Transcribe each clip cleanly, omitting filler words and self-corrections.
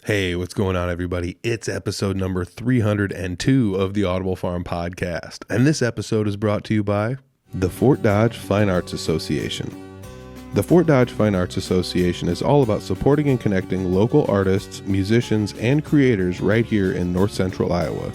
Hey, what's going on, everybody? It's episode number 302 of the Audible Farm podcast, and this episode is brought to you by the Fort Dodge Fine Arts Association. The Fort Dodge Fine Arts Association is all about supporting and connecting local artists, musicians, and creators right here in north central Iowa.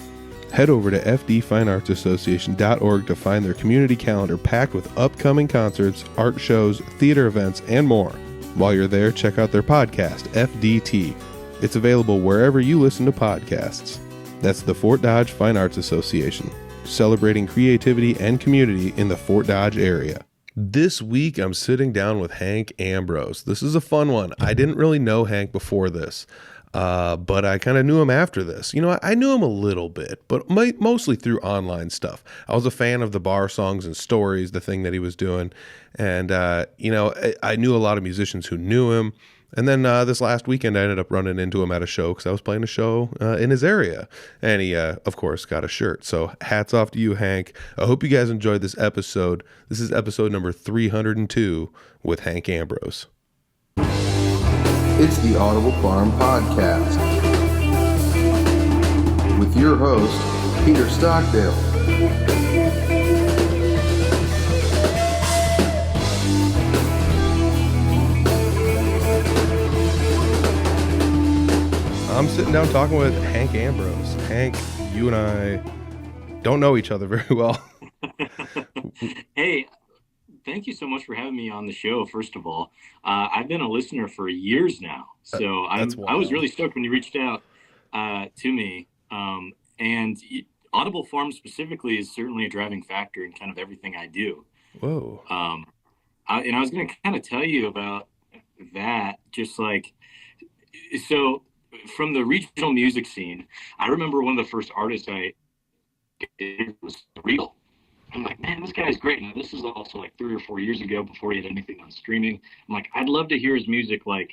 Head over to fdfineartsassociation.org to find their community calendar packed with upcoming concerts, art shows, theater events, and more. While you're there, check out their podcast, FDT. It's available wherever you listen to podcasts. That's the Fort Dodge Fine Arts Association, celebrating creativity and community in the Fort Dodge area. This week, I'm sitting down with Hank Ambrose. This is a fun one. I didn't really know Hank before this, but I kind of knew him after this. I knew him a little bit, but mostly through online stuff. I was a fan of the bar songs and stories, the thing that he was doing. And, I knew a lot of musicians who knew him. And then this last weekend, I ended up running into him at a show because I was playing a show in his area. And he, of course, got a shirt. So hats off to you, Hank. I hope you guys enjoyed this episode. This is episode number 302 with Hank Ambrose. It's the Audible Farm Podcast with your host, Peter Stockdale. I'm sitting down talking with Hank Ambrose. Hank, you and I don't know each other very well. Hey, thank you so much for having me on the show, first of all. I've been a listener for years now, so I was really stoked when you reached out to me. And Audible Farm specifically is certainly a driving factor in kind of everything I do. Whoa. And I was going to kind of tell you about that, just like, so from the regional music scene, I remember one of the first artists I did was Real. I'm like, man, this guy's great. Now, this is also like 3 or 4 years ago before he had anything on streaming. I'm like, I'd love to hear his music, like,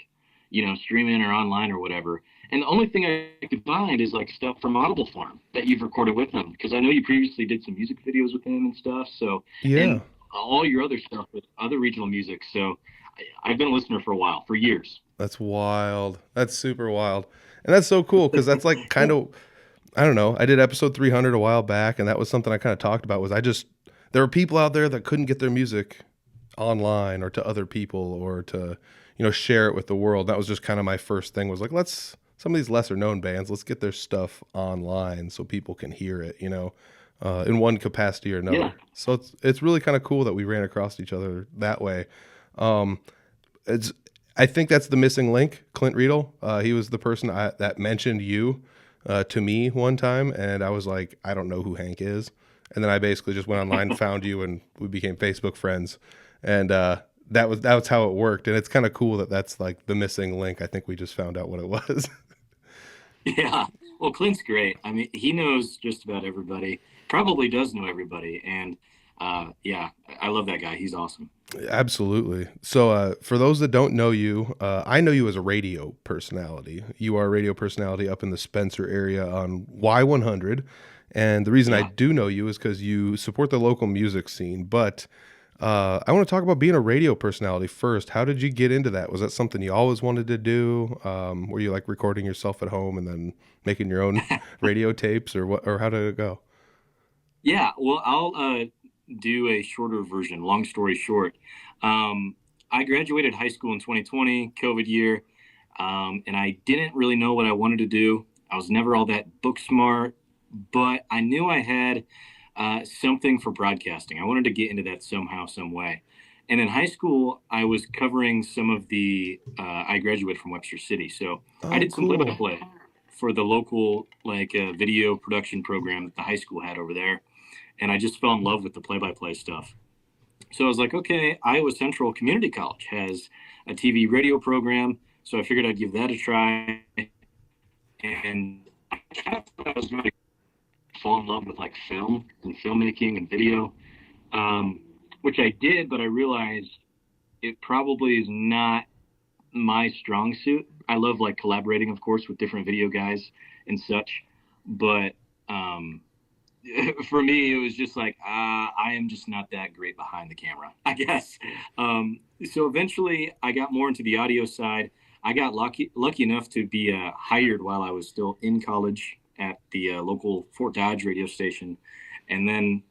streaming or online or whatever. And the only thing I could find is like stuff from Audible Farm that you've recorded with him, because I know you previously did some music videos with him and stuff. So, yeah, and all your other stuff with other regional music. So I've been a listener for a while, for years. That's wild. That's super wild. And that's so cool because that's like kind of, I don't know. I did episode 300 a while back, and that was something I kind of talked about. There were people out there that couldn't get their music online or to other people or to, share it with the world. That was just kind of my first thing was like, some of these lesser known bands, let's get their stuff online so people can hear it, in one capacity or another. Yeah. So it's really kind of cool that we ran across each other that way. I think that's the missing link, Clint Riedel. He was the person that mentioned you to me one time, and I was like, I don't know who Hank is. And then I basically just went online, found you, and we became Facebook friends. And that was how it worked. And it's kind of cool that that's like the missing link. I think we just found out what it was. Yeah. Well, Clint's great. I mean, he knows just about everybody, probably does know everybody. And yeah, I love that guy. He's awesome. Absolutely. So for those that don't know you, I know you as a radio personality. You are a radio personality up in the Spencer area on Y100. And the reason I do know you is because you support the local music scene. But I want to talk about being a radio personality first. How did you get into that? Was that something you always wanted to do? Were you like recording yourself at home and then making your own radio tapes, or what? Or how did it go? Yeah, well, I'll do a shorter version. Long story short, I graduated high school in 2020, COVID year, and I didn't really know what I wanted to do. I was never all that book smart, but I knew I had something for broadcasting. I wanted to get into that somehow, some way. And in high school, I was covering some of I graduated from Webster City, so I did some play-by-play for the local video production program that the high school had over there. And I just fell in love with the play-by-play stuff. So I was like, okay, Iowa Central Community College has a TV radio program, so I figured I'd give that a try. And I kind of thought I was going to fall in love with like film and filmmaking and video, which I did, but I realized it probably is not my strong suit. I love like collaborating, of course, with different video guys and such, but for me, it was just like, I am just not that great behind the camera, I guess. So eventually I got more into the audio side. I got lucky enough to be hired while I was still in college at the local Fort Dodge radio station, and then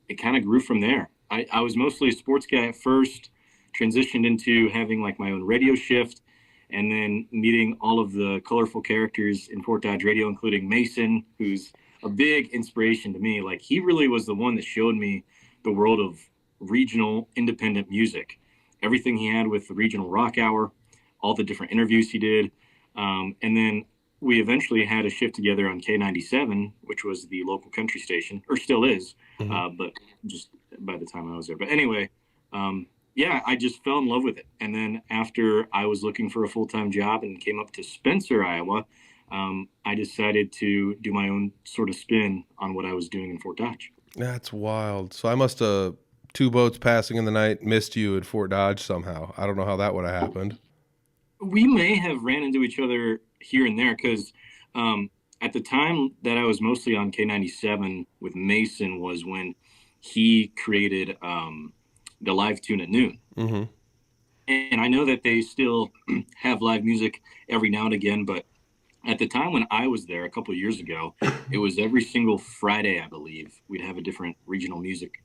it kind of grew from there. I was mostly a sports guy at first, transitioned into having like my own radio shift, and then meeting all of the colorful characters in Fort Dodge radio, including Mason, who's a big inspiration to me. Like, he really was the one that showed me the world of regional independent music. Everything he had with the Regional Rock Hour, all the different interviews he did. And then we eventually had a shift together on K97, which was the local country station, or still is, but just by the time I was there. But anyway, yeah, I just fell in love with it. And then after I was looking for a full-time job and came up to Spencer, Iowa, I decided to do my own sort of spin on what I was doing in Fort Dodge. That's wild. So I must have, two boats passing in the night, missed you at Fort Dodge somehow. I don't know how that would have happened. We may have ran into each other here and there because at the time that I was mostly on K97 with Mason was when he created the live tune at noon. Mm-hmm. And I know that they still have live music every now and again, but at the time when I was there a couple of years ago, it was every single Friday, I believe, we'd have a different regional music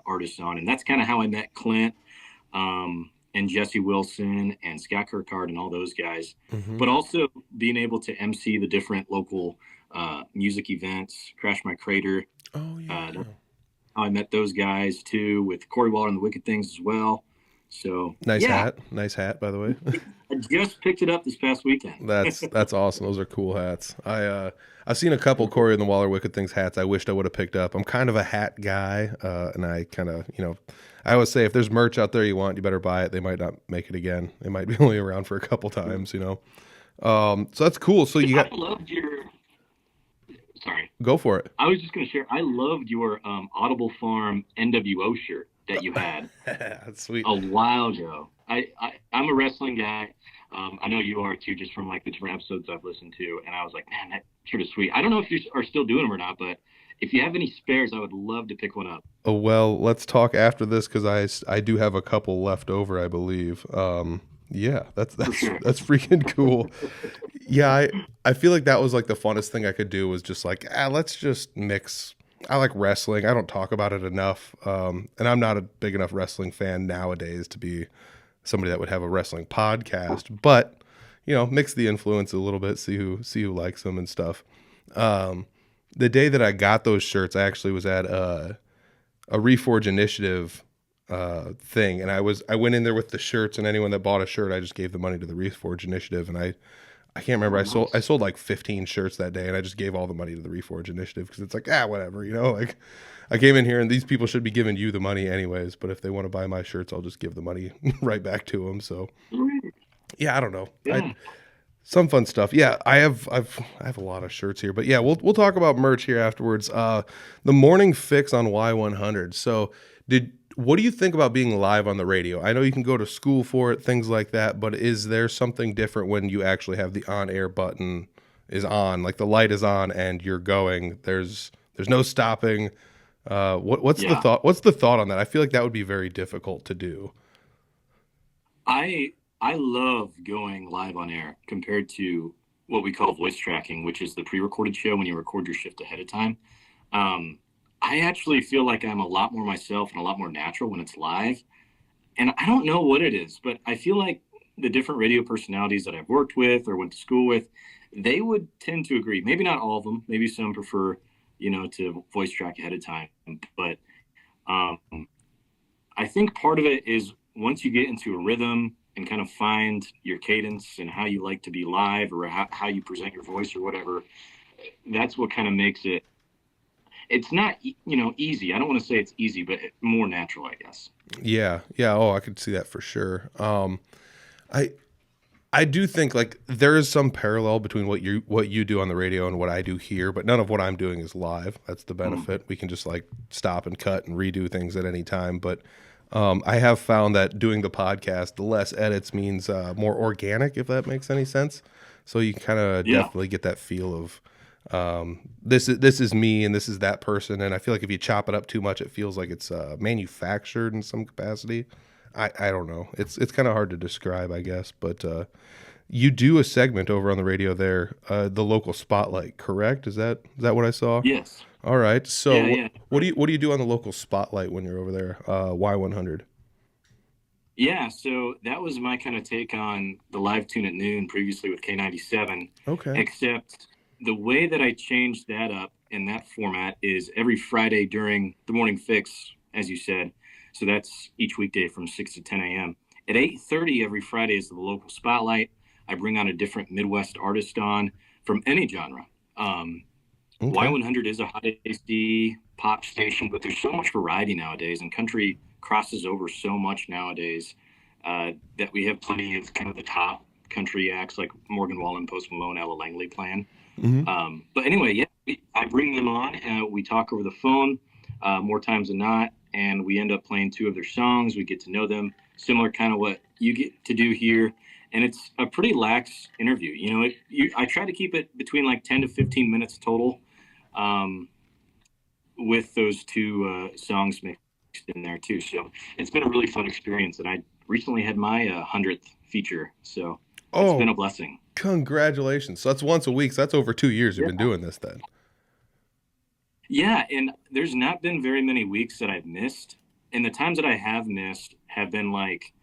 artist on. And that's kind of how I met Clint and Jesse Wilson and Scott Kirkard and all those guys. Mm-hmm. But also being able to MC the different local music events, Crash My Crater. Oh, yeah. I met those guys too, with Corey Waller and the Wicked Things as well. So nice hat, by the way. I just picked it up this past weekend. That's awesome. Those are cool hats. I've seen a couple Corey and the Waller Wicked Things hats I wished I would have picked up. I'm kind of a hat guy, and I kind of, I always say if there's merch out there you want, you better buy it. They might not make it again. It might be only around for a couple times, So that's cool. So you got. I loved your. Sorry. Go for it. I was just going to share. I loved your Audible Farm NWO shirt that you had. That's sweet. A while ago. I'm a wrestling guy. I know you are too, just from like the different episodes I've listened to. And I was like, man, that shirt is sweet. I don't know if you are still doing them or not, but if you have any spares, I would love to pick one up. Oh, well, let's talk after this because I do have a couple left over, I believe. Yeah, that's sure. That's freaking cool. Yeah, I feel like that was like the funnest thing I could do was just like, let's just mix. I like wrestling. I don't talk about it enough. And I'm not a big enough wrestling fan nowadays to be somebody that would have a wrestling podcast, but mix the influence a little bit, see who likes them and stuff. The day that I got those shirts, I actually was at a Reforge Initiative thing, and I went in there with the shirts, and anyone that bought a shirt, I just gave the money to the Reforge Initiative, and I can't remember. I sold like 15 shirts that day, and I just gave all the money to the Reforge Initiative because it's like whatever, like I came in here and these people should be giving you the money anyways, but if they want to buy my shirts, I'll just give the money right back to them. So yeah, I don't know. Yeah. Some fun stuff. Yeah, I have a lot of shirts here, but yeah, we'll talk about merch here afterwards. The morning fix on Y100. So what do you think about being live on the radio? I know you can go to school for it, things like that, but is there something different when you actually have the on-air button is on, like the light is on and you're going? There's no stopping. What's the thought? What's the thought on that? I feel like that would be very difficult to do. I love going live on air compared to what we call voice tracking, which is the pre-recorded show when you record your shift ahead of time. I actually feel like I'm a lot more myself and a lot more natural when it's live. And I don't know what it is, but I feel like the different radio personalities that I've worked with or went to school with, they would tend to agree. Maybe not all of them. Maybe some prefer, to voice track ahead of time. But I think part of it is once you get into a rhythm and kind of find your cadence and how you like to be live or how you present your voice or whatever, that's what kind of makes it. It's not, easy. I don't want to say it's easy, but more natural, I guess. Yeah. Oh, I could see that for sure. I do think like there is some parallel between what you do on the radio and what I do here, but none of what I'm doing is live. That's the benefit. We can just like stop and cut and redo things at any time. But I have found that doing the podcast, the less edits means more organic, if that makes any sense. So you kind of definitely get that feel of this is me and this is that person. And I feel like if you chop it up too much, it feels like it's manufactured in some capacity. I don't know. It's kind of hard to describe, I guess, but you do a segment over on the radio there, the local spotlight, correct? Is that what I saw? Yes. All right. So Yeah, yeah. what do you do on the local spotlight when you're over there? Y100. Yeah, so that was my kind of take on the live tune at noon previously with K97, Okay. except the way that I changed that up in that format is every Friday during the morning fix, as you said. So that's each weekday from 6 to 10 a.m. At 8:30 every Friday is the local spotlight. I bring on a different Midwest artist on from any genre. Okay. Y100 is a hot AC pop station, but there's so much variety nowadays, and country crosses over so much nowadays that we have plenty of kind of the top country acts like Morgan Wallen, Post Malone, Ella Langley playing. Hmm. But anyway, yeah, I bring them on. We talk over the phone more times than not, and we end up playing two of their songs. We get to know them, similar kind of what you get to do here. And it's a pretty lax interview. You know, I try to keep it between like 10 to 15 minutes total, with those two songs mixed in there too. So it's been a really fun experience. And I recently had my 100th feature. So it's been Oh, a blessing. congratulations. So that's once a week. So that's over 2 years you've Yeah. been doing this then. Yeah. And there's not been very many weeks that I've missed. And the times that I have missed have been like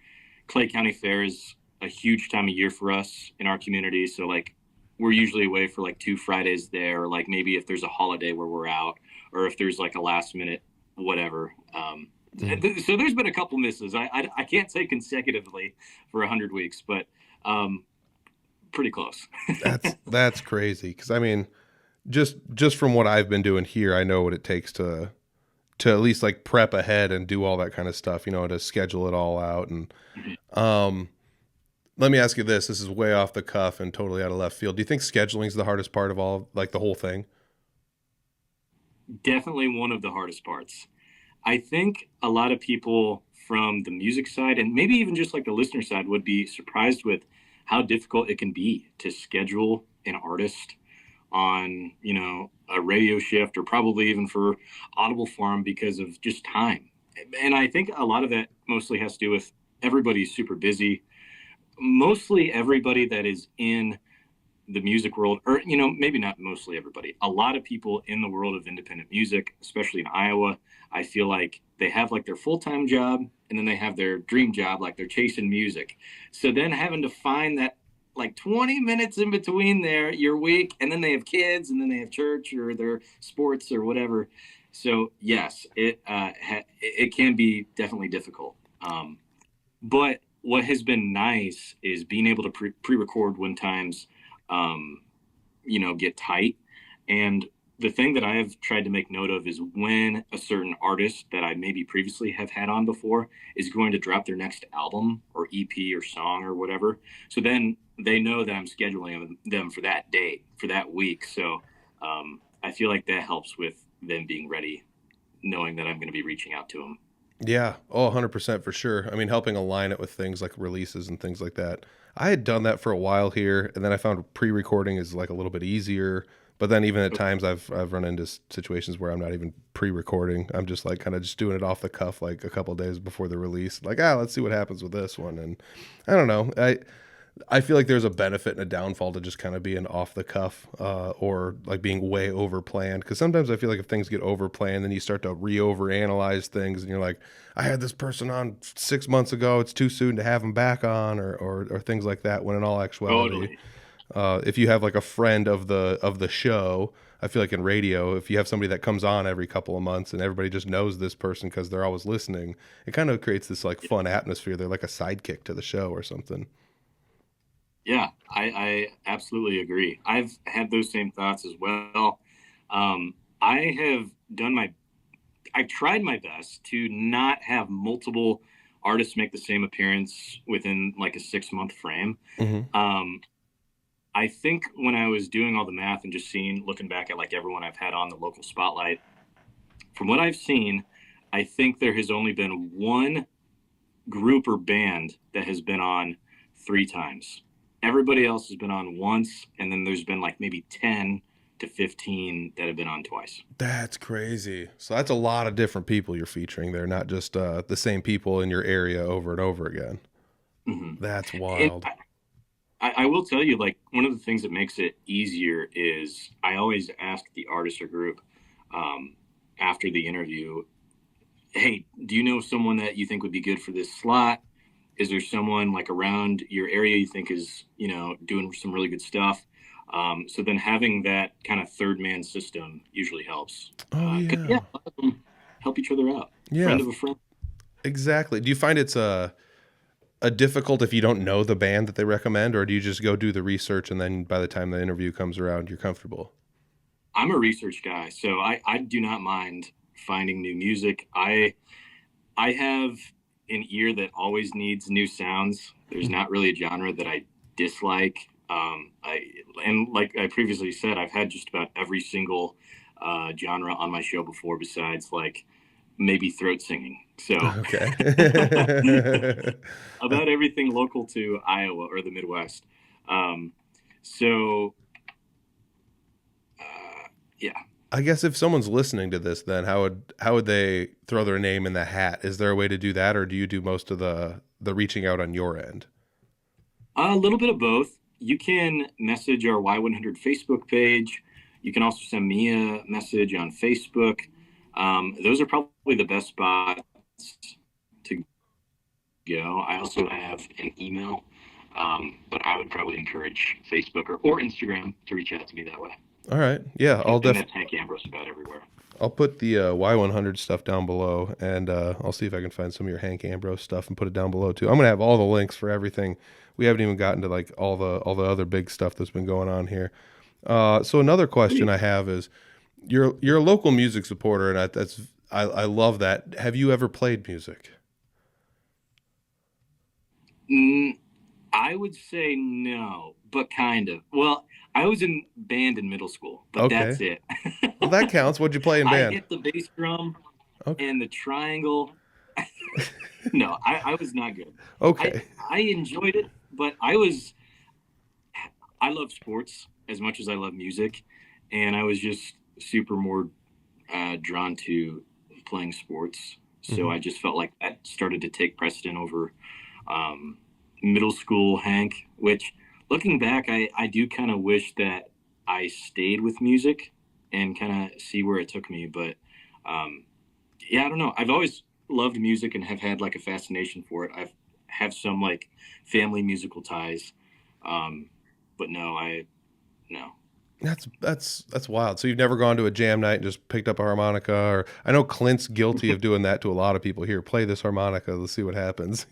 Clay County Fair is a huge time of year for us in our community. So like we're usually away for like 2 Fridays there, or like maybe if there's a holiday where we're out, or if there's like a last minute whatever. Mm. So there's been a couple misses. I can't say consecutively for 100 weeks, but pretty close. That's crazy. Because I mean, just from what I've been doing here, I know what it takes to at least like prep ahead and do all that kind of stuff, to schedule it all out. And um let me ask you this. This is way off the cuff and totally out of left field. Do you think scheduling is the hardest part of all, like the whole thing? Definitely one of the hardest parts. I think a lot of people from the music side and maybe even just like the listener side would be surprised with how difficult it can be to schedule an artist on, a radio shift or probably even for Audible Farm because of just time. And I think a lot of that mostly has to do with everybody's super busy. Mostly everybody that is in the music world, or maybe not mostly everybody, a lot of people in the world of independent music, especially in Iowa, I feel like they have like their full-time job and then they have their dream job, like they're chasing music. So then having to find that like 20 minutes in between there your week, and then they have kids and then they have church or their sports or whatever. So yes, it can be definitely difficult. But what has been nice is being able to pre-record when times get tight. And the thing that I have tried to make note of is when a certain artist that I maybe previously have had on before is going to drop their next album or EP or song or whatever. So then they know that I'm scheduling them for that date, for that week. So I feel like that helps with them being ready, knowing that I'm going to be reaching out to them. Yeah. Oh, 100% for sure. I mean, helping align it with things like releases and things like that. I had done that for a while here, and then I found pre-recording is like a little bit easier. But then even at times I've run into situations where I'm not even pre-recording. I'm just like kind of just doing it off the cuff, like a couple of days before the release. Like, let's see what happens with this one. And I don't know. I feel like there's a benefit and a downfall to just kind of being off the cuff, or like being way over planned. Because sometimes I feel like if things get over planned, then you start to over analyze things, and you're like, I had this person on 6 months ago. It's too soon to have them back on, or things like that. When in all actuality, Totally. if you have like a friend of the show, I feel like in radio, if you have somebody that comes on every couple of months and everybody just knows this person because they're always listening, it kind of creates this like fun atmosphere. They're like a sidekick to the show or something. Yeah, I absolutely agree. I've had those same thoughts as well. I have I tried my best to not have multiple artists make the same appearance within like a 6-month frame. Hmm. I think when I was doing all the math and just looking back at like everyone I've had on the local spotlight, from what I've seen, I think there has only been one group or band that has been on 3 times. Everybody else has been on once, and then there's been like maybe 10 to 15 that have been on twice. That's crazy. So that's a lot of different people you're featuring there, not just the same people in your area over and over again. Mm-hmm. That's wild. I will tell you, like, one of the things that makes it easier is I always ask the artist or group after the interview, hey, do you know someone that you think would be good for this slot? Is there someone like around your area you think is, doing some really good stuff? So then having that kind of third man system usually helps. Oh, yeah. A lot of them help each other out. Yeah. Friend of a friend. Exactly. Do you find it's a difficult if you don't know the band that they recommend, or do you just go do the research and then by the time the interview comes around, you're comfortable? I'm a research guy, so I do not mind finding new music. I have an ear that always needs new sounds. There's not really a genre that I dislike. And like I previously said, I've had just about every single genre on my show before, besides like maybe throat singing. So okay. about everything local to Iowa or the Midwest. Yeah. I guess if someone's listening to this, then how would they throw their name in the hat? Is there a way to do that, or do you do most of the reaching out on your end? A little bit of both. You can message our Y100 Facebook page. You can also send me a message on Facebook. Those are probably the best spots to go. I also have an email, but I would probably encourage Facebook or Instagram to reach out to me that way. All right. Yeah, I'll definitely. That's Hank Ambrose about everywhere. I'll put the Y100 stuff down below, and I'll see if I can find some of your Hank Ambrose stuff and put it down below too. I'm gonna have all the links for everything. We haven't even gotten to like all the other big stuff that's been going on here. So another question I have is, you're a local music supporter, and I love that. Have you ever played music? I would say no, but kind of. Well, I was in band in middle school, but that's it. Well, that counts. What'd you play in band? I hit the bass drum and the triangle. No, I was not good. Okay. I enjoyed it, but I love sports as much as I love music, and I was just super more drawn to playing sports. So I just felt like that started to take precedent over middle school Hank, which looking back, I do kind of wish that I stayed with music and kind of see where it took me. But I don't know. I've always loved music and have had like a fascination for it. I have some like family musical ties. But no. That's wild. So you've never gone to a jam night and just picked up a harmonica? Or I know Clint's guilty of doing that to a lot of people. Here, play this harmonica. Let's see what happens,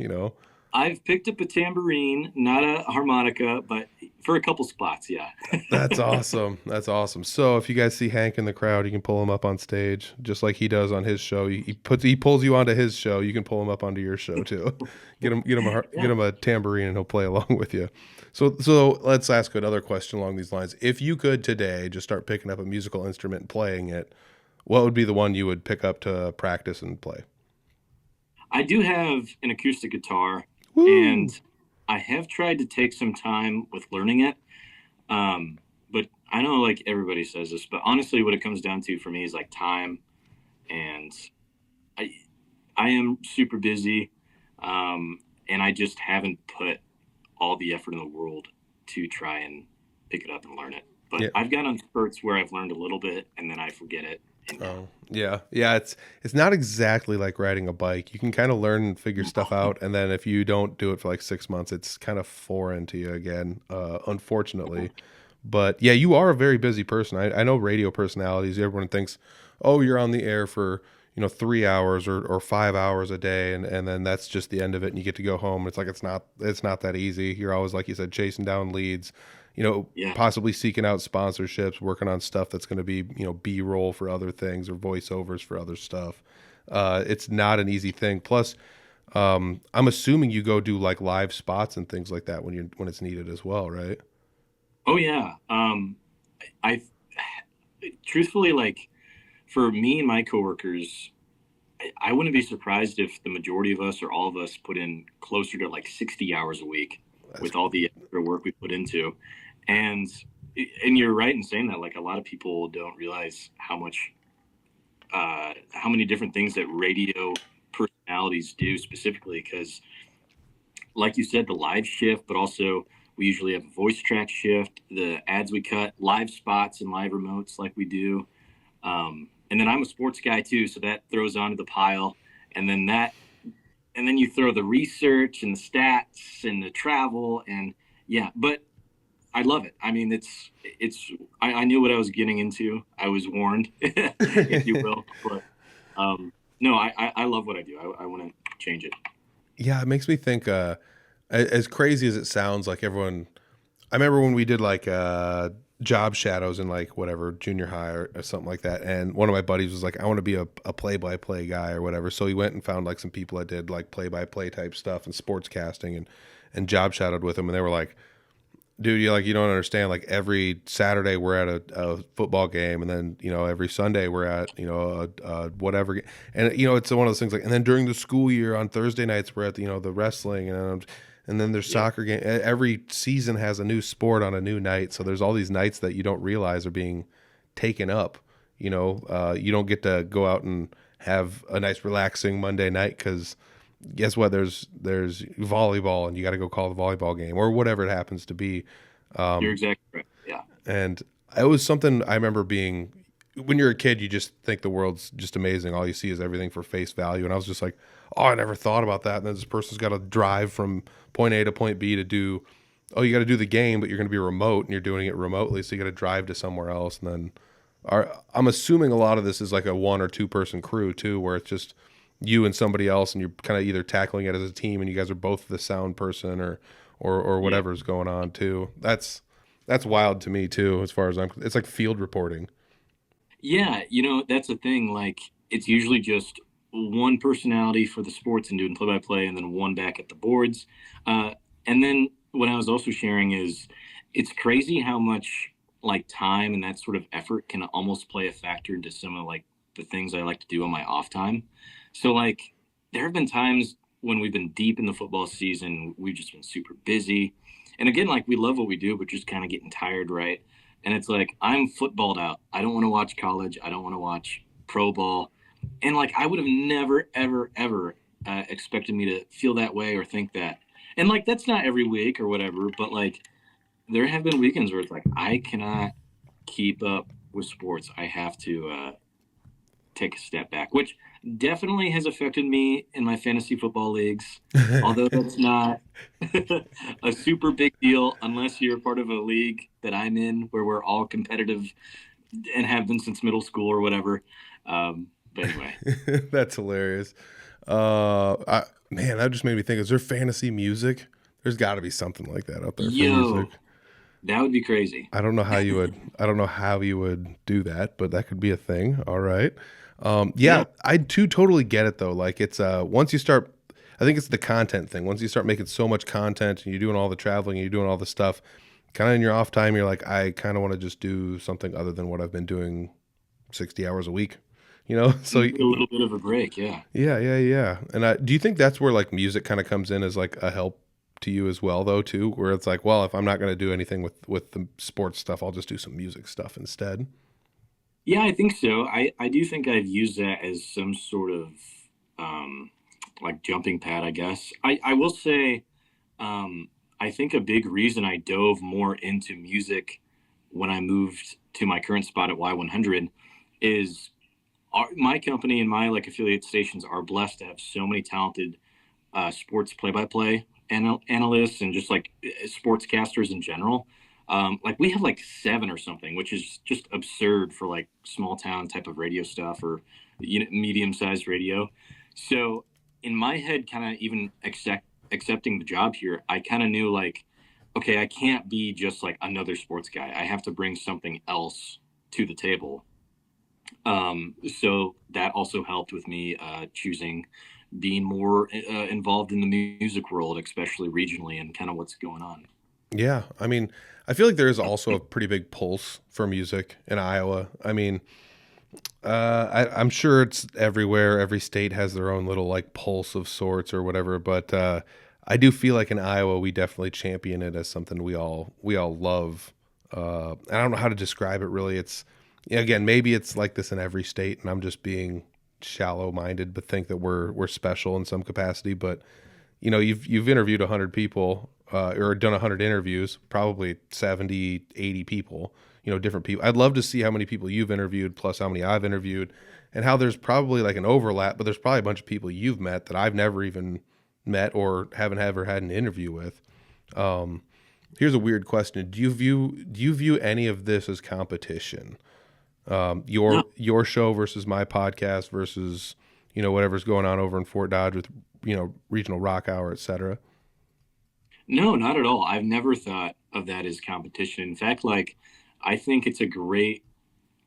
I've picked up a tambourine, not a harmonica, but for a couple spots, yeah. That's awesome. That's awesome. So if you guys see Hank in the crowd, you can pull him up on stage, just like he does on his show. He pulls you onto his show. You can pull him up onto your show too. Get him a tambourine, and he'll play along with you. So let's ask another question along these lines. If you could today just start picking up a musical instrument and playing it, what would be the one you would pick up to practice and play? I do have an acoustic guitar. Woo. And I have tried to take some time with learning it. But I know like everybody says this, but honestly, what it comes down to for me is like time. And I am super busy. And I just haven't put all the effort in the world to try and pick it up and learn it. But I've gone on spurts where I've learned a little bit and then I forget it. Oh, yeah. It's not exactly like riding a bike. You can kind of learn and figure stuff out, and then if you don't do it for like 6 months, it's kind of foreign to you again, unfortunately. But yeah, you are a very busy person. I know radio personalities. Everyone thinks, oh, you're on the air for 3 hours or 5 hours a day, and then that's just the end of it, and you get to go home. It's like it's not that easy. You're always, like you said, chasing down leads. Possibly seeking out sponsorships, working on stuff that's going to be, B-roll for other things or voiceovers for other stuff. It's not an easy thing. Plus, I'm assuming you go do like live spots and things like that when it's needed as well, right? Oh yeah. I truthfully, like, for me and my coworkers, I wouldn't be surprised if the majority of us or all of us put in closer to like 60 hours a week with all the extra work we put into. And and you're right in saying that. Like, a lot of people don't realize how many different things that radio personalities do specifically, because like you said, the live shift, but also we usually have a voice track shift, the ads we cut, live spots and live remotes like we do. And then I'm a sports guy too, so that throws onto the pile. And then you throw the research and the stats and the travel, and yeah, but I love it. I mean, I knew what I was getting into. I was warned, if you will. But no, I love what I do. I want to change it. Yeah, it makes me think, as crazy as it sounds, like everyone, I remember when we did like job shadows in like whatever, junior high or something like that. And one of my buddies was like, I want to be a play-by-play guy or whatever. So he went and found like some people that did like play-by-play type stuff and sports casting and job shadowed with them. And they were like, dude, you don't understand. Like every Saturday we're at a football game, and then every Sunday we're at a whatever, and it's one of those things like. And then during the school year on Thursday nights we're at the wrestling, and then there's soccer game. Every season has a new sport on a new night, so there's all these nights that you don't realize are being taken up. You don't get to go out and have a nice relaxing Monday night because. Guess what? There's volleyball, and you got to go call the volleyball game or whatever it happens to be. You're exactly right. Yeah. And it was something I remember being. When you're a kid, you just think the world's just amazing. All you see is everything for face value. And I was just like, oh, I never thought about that. And then this person's got to drive from point A to point B to do. Oh, you got to do the game, but you're going to be remote, and you're doing it remotely, so you got to drive to somewhere else. And then, I'm assuming a lot of this is like a 1 or 2 person crew too, where it's just you and somebody else, and you're kind of either tackling it as a team, and you guys are both the sound person or whatever's going on too. That's wild to me too, as far as it's like field reporting. Yeah, that's the thing. Like, it's usually just one personality for the sports and doing play-by-play, and then one back at the boards. And then what I was also sharing is it's crazy how much like time and that sort of effort can almost play a factor into some of like the things I like to do on my off time. So like there have been times when we've been deep in the football season, we've just been super busy. And again, like we love what we do, but just kind of getting tired, right? And it's like, I'm footballed out. I don't want to watch college. I don't want to watch pro ball. And like, I would have never, ever, ever expected me to feel that way or think that. And like, that's not every week or whatever, but like, there have been weekends where it's like, I cannot keep up with sports. I have to take a step back, which definitely has affected me in my fantasy football leagues. Although that's not a super big deal unless you're part of a league that I'm in where we're all competitive and have been since middle school or whatever. But anyway. That's hilarious. Man, that just made me think, is there fantasy music? There's got to be something like that out there for music. That would be crazy. I don't know how you would do that, but that could be a thing. All right. Yeah, I do totally get it though. Like it's once you start, I think it's the content thing. Once you start making so much content and you're doing all the traveling and you're doing all the stuff, kind of in your off time, you're like, I kind of want to just do something other than what I've been doing 60 hours a week, So a little bit of a break. Yeah. Yeah. And do you think that's where like music kind of comes in as like a help to you as well though too, where it's like, well, if I'm not going to do anything with the sports stuff, I'll just do some music stuff instead? Yeah, I think so. I do think I've used that as some sort of like jumping pad, I guess. I will say I think a big reason I dove more into music when I moved to my current spot at Y100 is my company and my like affiliate stations are blessed to have so many talented sports play-by-play analysts and just like sportscasters in general. Like we have like 7 or something, which is just absurd for like small town type of radio stuff or medium-sized radio. So in my head, kind of even accepting the job here, I kind of knew like, okay, I can't be just like another sports guy. I have to bring something else to the table. So that also helped with me choosing being more involved in the music world, especially regionally and kind of what's going on. Yeah. I mean, I feel like there is also a pretty big pulse for music in Iowa. I mean, I'm sure it's everywhere. Every state has their own little like pulse of sorts or whatever. But I do feel like in Iowa, we definitely champion it as something we all love. I don't know how to describe it really. It's, again, maybe it's like this in every state, and I'm just being shallow minded, but think that we're special in some capacity. But you've interviewed 100 people, or done 100 interviews, probably 70, 80 people, different people. I'd love to see how many people you've interviewed plus how many I've interviewed, and how there's probably like an overlap, but there's probably a bunch of people you've met that I've never even met or haven't ever had an interview with. Here's a weird question. Do you view any of this as competition? No, Your show versus my podcast versus, whatever's going on over in Fort Dodge with, regional rock hour, etc. no, not at all. I've never thought of that as competition. In fact, like, I think it's a great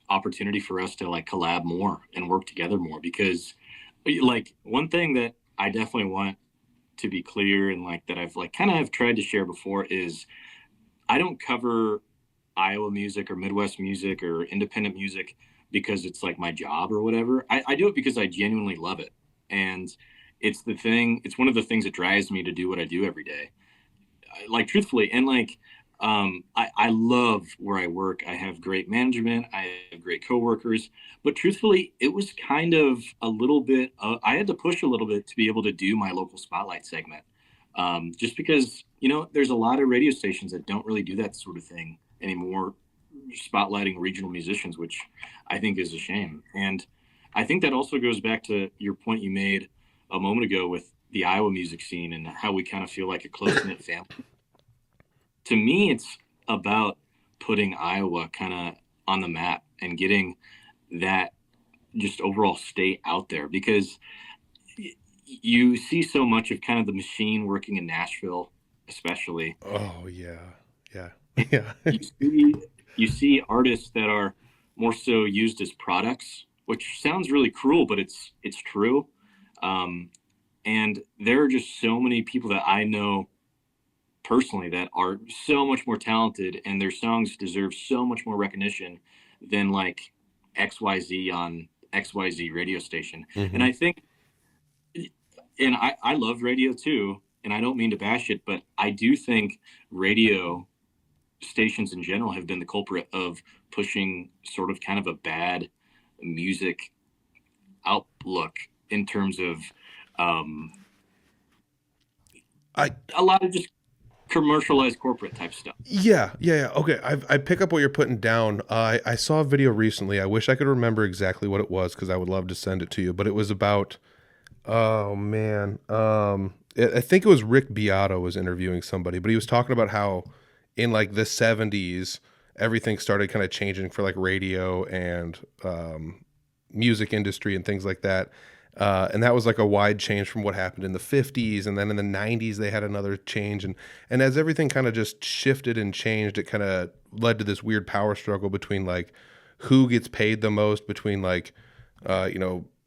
opportunity for us to like collab more and work together more because, like, one thing that I definitely want to be clear and like that I've like kind of have tried to share before is I don't cover Iowa music or Midwest music or independent music because it's like my job or whatever. I do it because I genuinely love it. And it's one of the things that drives me to do what I do every day. Like, truthfully, and like, I love where I work. I have great management. I have great coworkers. But truthfully, it was kind of a little bit, I had to push a little bit to be able to do my local spotlight segment. Just because, there's a lot of radio stations that don't really do that sort of thing anymore, spotlighting regional musicians, which I think is a shame. And I think that also goes back to your point you made a moment ago with the Iowa music scene and how we kind of feel like a close-knit family. To me, it's about putting Iowa kind of on the map and getting that just overall state out there because you see so much of kind of the machine working in Nashville, especially. Oh yeah, yeah, yeah. You see artists that are more so used as products, which sounds really cruel, but it's true. Um, and there are just so many people that I know personally that are so much more talented and their songs deserve so much more recognition than like XYZ on XYZ radio station. And Hmm. I think, and I love radio too, and I don't mean to bash it, but I do think radio stations in general have been the culprit of pushing sort of kind of a bad music outlook in terms of um, I a lot of just commercialized corporate type stuff. Yeah. Okay, I pick up what you're putting down. I saw a video recently. I wish I could remember exactly what it was because I would love to send it to you. But it was about, oh man, I think it was Rick Beato was interviewing somebody, but he was talking about how in like the '70s everything started kind of changing for like radio and music industry and things like that. And that was like a wide change from what happened in the '50s, and then in the '90s they had another change, and as everything kind of just shifted and changed, it kind of led to this weird power struggle between like who gets paid the most between like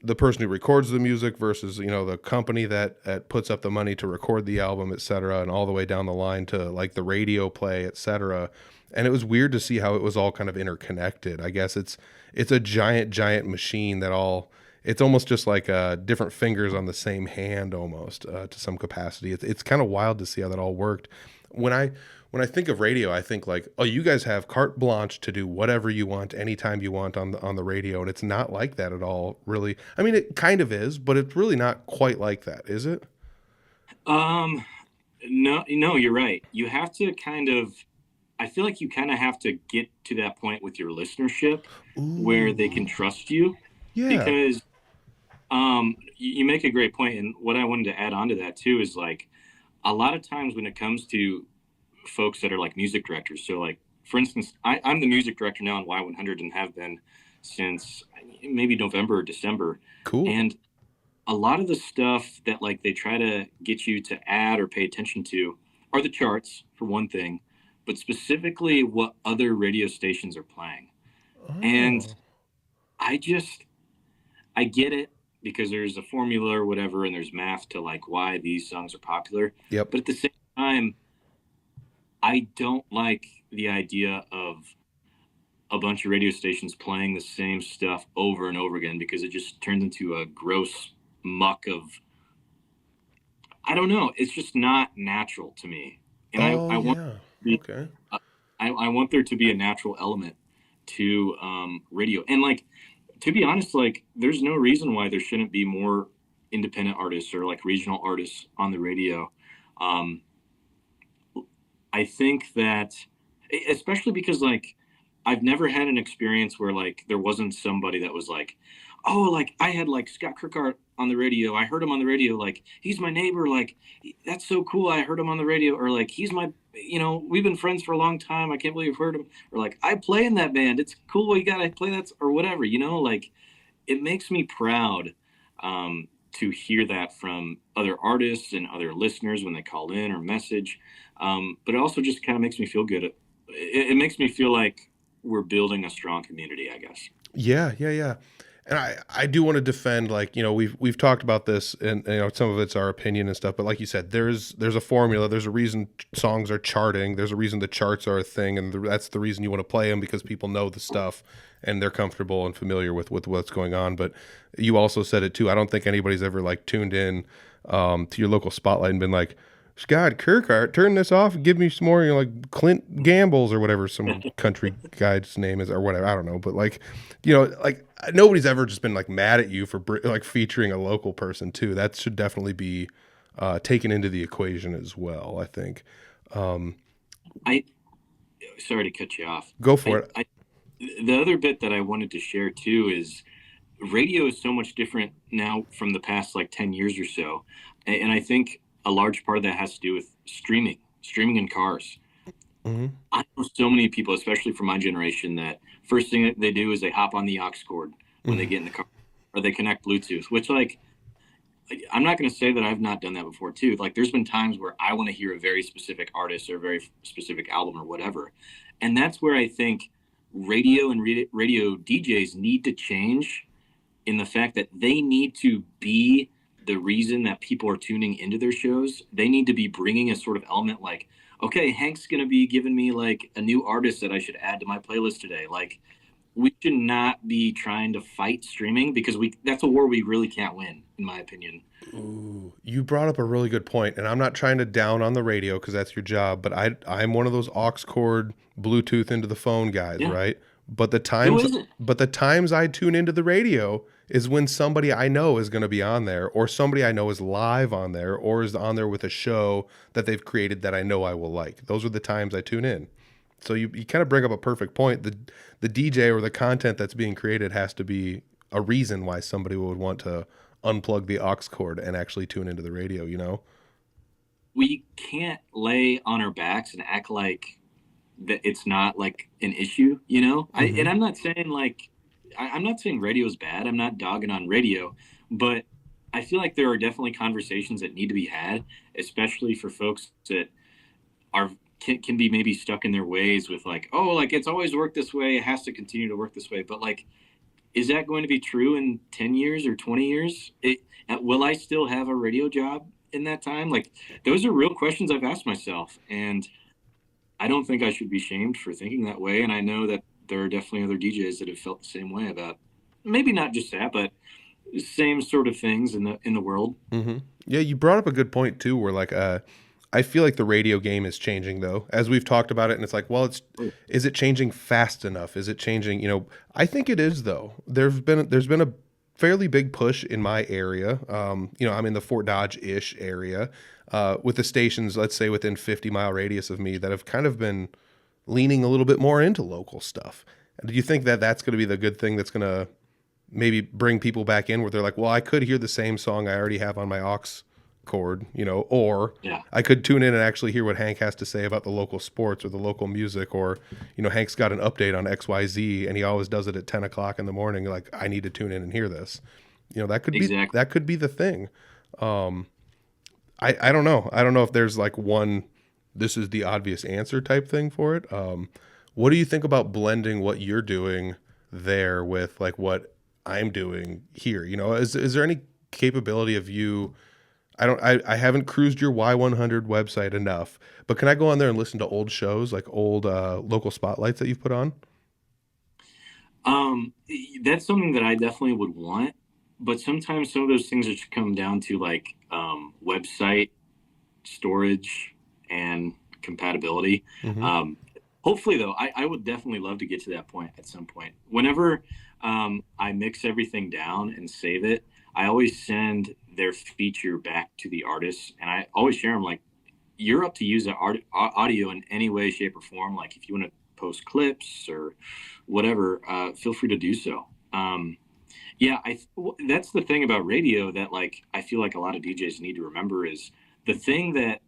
the person who records the music versus the company that puts up the money to record the album, etc., and all the way down the line to like the radio play, etc. And it was weird to see how it was all kind of interconnected. I guess it's a giant machine that all it's almost just like different fingers on the same hand almost, to some capacity. It's kind of wild to see how that all worked. When I think of radio, I think like, oh, you guys have carte blanche to do whatever you want anytime you want on the radio, and it's not like that at all, really. I mean, it kind of is, but it's really not quite like that, is it? Um, no, no, you're right. You have to kind of, I feel like you kind of have to get to that point with your listenership where they can Ooh, trust you yeah. because you make a great point. And what I wanted to add on to that too is like a lot of times when it comes to folks that are like music directors. So like, for instance, I'm the music director now on Y100 and have been since maybe November or December. Cool. And a lot of the stuff that like they try to get you to add or pay attention to are the charts for one thing, but specifically what other radio stations are playing. And Oh, I just I get it because there's a formula or whatever and there's math to like why these songs are popular. yep. But at the same time, I don't like the idea of a bunch of radio stations playing the same stuff over and over again because it just turns into a gross muck of I don't know. It's just not natural to me, and Oh I want yeah. to be Okay. uh, I want there to be a natural element to radio. And like, to be honest, like there's no reason why there shouldn't be more independent artists or like regional artists on the radio. I think that, especially because like I've never had an experience where like there wasn't somebody that was like, oh, like I had like Scott Kirkart on the radio. I heard him on the radio. Like he's my neighbor. Like that's so cool. I heard him on the radio. Or like he's my, we've been friends for a long time. I can't believe I've heard him. Or like I play in that band. It's cool. You got to play that or whatever. Like it makes me proud to hear that from other artists and other listeners when they call in or message. But it also just kind of makes me feel good. It makes me feel like we're building a strong community, I guess. Yeah. And I do want to defend, like, we've talked about this, and some of it's our opinion and stuff, but like you said, there's a formula, there's a reason songs are charting, there's a reason the charts are a thing, and that's the reason you want to play them, because people know the stuff and they're comfortable and familiar with what's going on. But you also said it too. I don't think anybody's ever like tuned in to your local spotlight and been like, Scott Kirkart, turn this off and give me some more, like Clint Gambles or whatever some country guy's name is or whatever. I don't know. But like, like nobody's ever just been like mad at you for like featuring a local person too. That should definitely be taken into the equation as well, I think. Sorry to cut you off. Go for it. The other bit that I wanted to share too is radio is so much different now from the past like 10 years or so. And I think a large part of that has to do with streaming in cars. Mm-hmm. I know so many people, especially from my generation, that first thing that they do is they hop on the aux cord when they get in the car, or they connect Bluetooth, which like I'm not going to say that I've not done that before too. Like there's been times where I want to hear a very specific artist or a very specific album or whatever. And that's where I think radio and radio DJs need to change, in the fact that they need to be the reason that people are tuning into their shows. They need to be bringing a sort of element like, okay, Hank's going to be giving me like a new artist that I should add to my playlist today. Like we should not be trying to fight streaming, because that's a war we really can't win, in my opinion. Ooh, you brought up a really good point, and I'm not trying to down on the radio because that's your job, but I'm one of those aux cord Bluetooth into the phone guys, yeah. Right? But the times I tune into the radio is when somebody I know is going to be on there, or somebody I know is live on there, or is on there with a show that they've created that I know I will like. Those are the times I tune in. So you kind of bring up a perfect point. The DJ or the content that's being created has to be a reason why somebody would want to unplug the aux cord and actually tune into the radio, We can't lay on our backs and act like that it's not like an issue, Mm-hmm. And I'm not saying like, I'm not saying radio is bad. I'm not dogging on radio, but I feel like there are definitely conversations that need to be had, especially for folks that can be maybe stuck in their ways with like, oh, like it's always worked this way. It has to continue to work this way. But like, is that going to be true in 10 years or 20 years? Will I still have a radio job in that time? Like those are real questions I've asked myself, and I don't think I should be shamed for thinking that way. And I know that there are definitely other DJs that have felt the same way about maybe not just that, but same sort of things in the world. Mm-hmm. Yeah, you brought up a good point too, where like I feel like the radio game is changing though, as we've talked about it, and it's like, well, is it changing fast enough? Is it changing? I think it is though. There's been a fairly big push in my area. I'm in the Fort Dodge-ish area with the stations, let's say within 50-mile radius of me, that have kind of been leaning a little bit more into local stuff. Do you think that that's going to be the good thing that's going to maybe bring people back in, where they're like, well, I could hear the same song I already have on my aux cord, or yeah. I could tune in and actually hear what Hank has to say about the local sports or the local music, or, Hank's got an update on XYZ and he always does it at 10 o'clock in the morning. Like, I need to tune in and hear this. That could be the thing. I don't know. I don't know if there's like one, this is the obvious answer type thing for it. What do you think about blending what you're doing there with like what I'm doing here? Is there any capability of you? I haven't cruised your Y100 website enough, but can I go on there and listen to old shows, like old local spotlights that you've put on? That's something that I definitely would want, but sometimes some of those things just come down to like website storage and compatibility. Mm-hmm. Hopefully, though, I would definitely love to get to that point at some point. Whenever I mix everything down and save it, I always send their feature back to the artists, and I always share them like, you're up to use the audio in any way, shape, or form. Like if you want to post clips or whatever, feel free to do so. Yeah, that's the thing about radio that like I feel like a lot of DJs need to remember is the thing that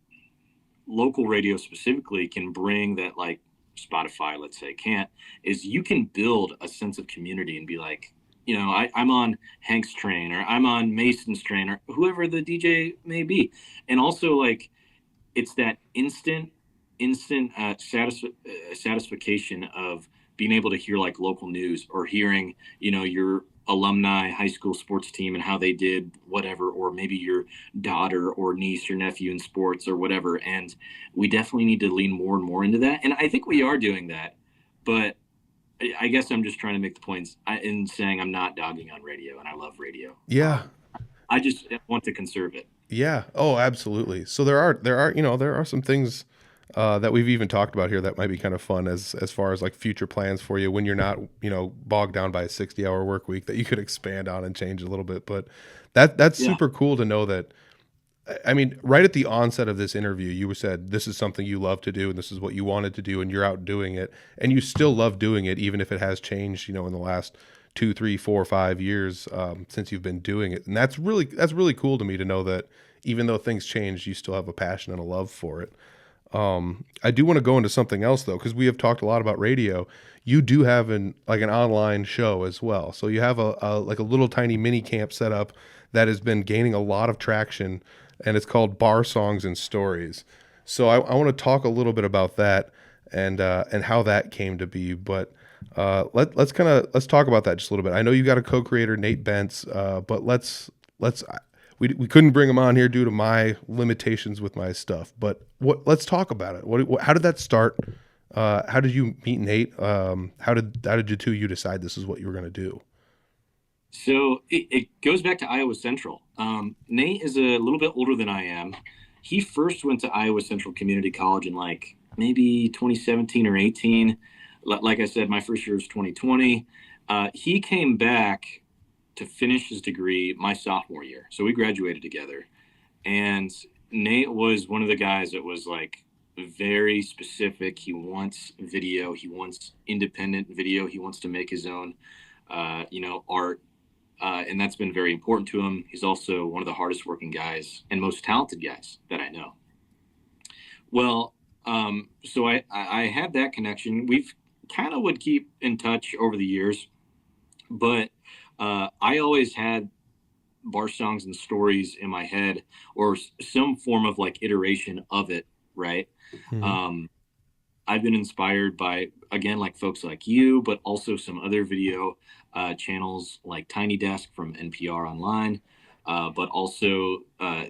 local radio specifically can bring that like Spotify, let's say, can't, is you can build a sense of community and be like, I'm on Hank's train or I'm on Mason's train or whoever the DJ may be. And also like it's that instant satisfaction of being able to hear like local news or hearing, your alumni high school sports team and how they did whatever, or maybe your daughter or niece or nephew in sports or whatever. And we definitely need to lean more and more into that. And I think we are doing that, but I guess I'm just trying to make the points in saying I'm not dogging on radio and I love radio. Yeah. I just want to conserve it. Yeah. Oh, absolutely. So there are some things that we've even talked about here that might be kind of fun as far as like future plans for you when you're not, bogged down by a 60-hour work week that you could expand on and change a little bit. But that's super cool to know that. I mean, right at the onset of this interview, you said this is something you love to do and this is what you wanted to do and you're out doing it and you still love doing it, even if it has changed, in the last 2, 3, 4, 5 years since you've been doing it. And that's really cool to me to know that even though things change, you still have a passion and a love for it. I do want to go into something else though, because we have talked a lot about radio. You do have an online show as well. So you have a little tiny mini camp set up that has been gaining a lot of traction, and it's called Bar Songs and Stories. So I want to talk a little bit about that and how that came to be. But let's talk about that just a little bit. I know you got a co-creator, Nate Bentz, but we couldn't bring him on here due to my limitations with my stuff. But let's talk about it. How did that start? How did you meet Nate? How did you decide this is what you were going to do? So it goes back to Iowa Central. Nate is a little bit older than I am. He first went to Iowa Central Community College in like maybe 2017 or 18. Like I said, my first year was 2020. He came back to finish his degree my sophomore year. So we graduated together. And Nate was one of the guys that was like very specific. He wants video. He wants independent video. He wants to make his own, art. And that's been very important to him. He's also one of the hardest working guys and most talented guys that I know. Well, so I had that connection. We've kind of would keep in touch over the years, but I always had Bar Songs and Stories in my head or some form of like iteration of it. Right. Mm-hmm. I've been inspired by, again, like folks like you, but also some other video channels like Tiny Desk from NPR Online. But also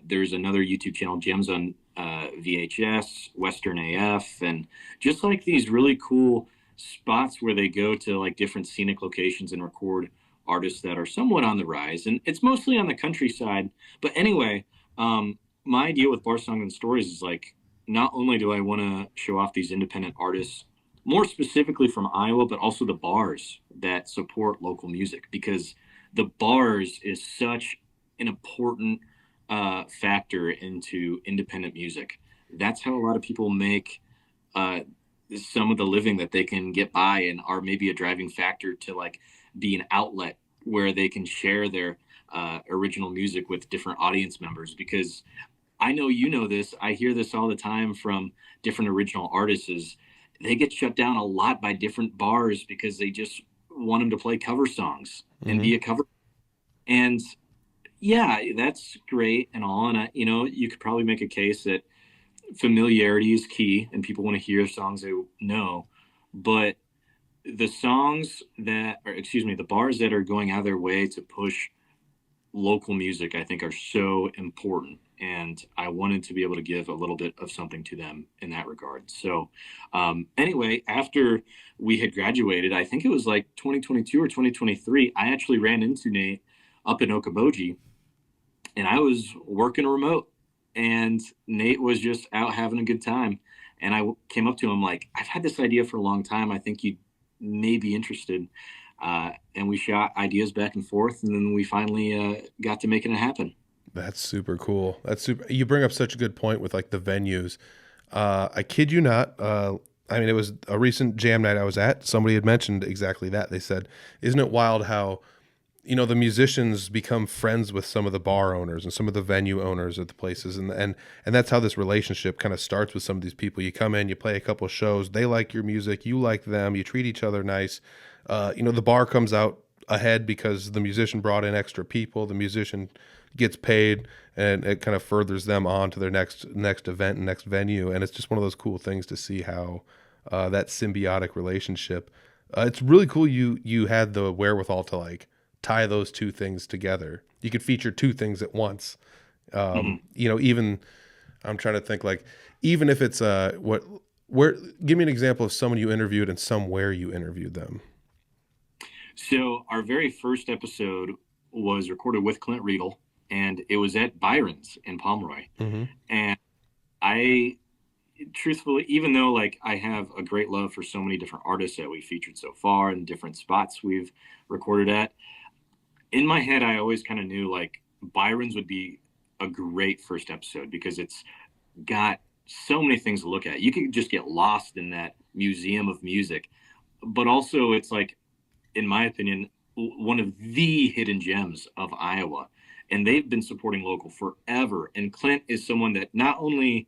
there's another YouTube channel, Gems on VHS, Western AF, and just like these really cool spots where they go to like different scenic locations and record artists that are somewhat on the rise. And it's mostly on the countryside. But anyway, my idea with Bar Songs and Stories is like, not only do I want to show off these independent artists, more specifically from Iowa, but also the bars that support local music, because the bars is such an important factor into independent music. That's how a lot of people make some of the living that they can get by and are maybe a driving factor to like be an outlet where they can share their original music with different audience members. Because I know this, I hear this all the time from different original artists, is they get shut down a lot by different bars because they just want them to play cover songs and be a cover. And yeah, that's great and all. And you could probably make a case that familiarity is key and people want to hear songs they know, but the bars that are going out of their way to push local music, I think, are so important. And I wanted to be able to give a little bit of something to them in that regard. So anyway, after we had graduated, I think it was like 2022 or 2023, I actually ran into Nate up in Okoboji, and I was working remote, and Nate was just out having a good time. And I came up to him like, I've had this idea for a long time. I think you may be interested. And we shot ideas back and forth, and then we finally got to making it happen. That's super cool. That's super. You bring up such a good point with like the venues. I kid you not. I mean, it was a recent jam night I was at. Somebody had mentioned exactly that. They said, "Isn't it wild how, the musicians become friends with some of the bar owners and some of the venue owners at the places, and that's how this relationship kind of starts with some of these people. You come in, you play a couple of shows, they like your music, you like them, you treat each other nice. The bar comes out ahead because the musician brought in extra people. The musician gets paid, and it kind of furthers them on to their next event and next venue. And it's just one of those cool things to see how that symbiotic relationship. It's really cool. You had the wherewithal to like tie those two things together. You could feature two things at once. Even I'm trying to think like, even if it's give me an example of someone you interviewed and somewhere you interviewed them. So our very first episode was recorded with Clint Riedel, and it was at Byron's in Pomeroy. Mm-hmm. And I truthfully, even though like I have a great love for so many different artists that we featured so far and different spots we've recorded at, in my head, I always kind of knew like Byron's would be a great first episode because it's got so many things to look at. You could just get lost in that museum of music, but also it's like, in my opinion, one of the hidden gems of Iowa. And they've been supporting local forever. And Clint is someone that not only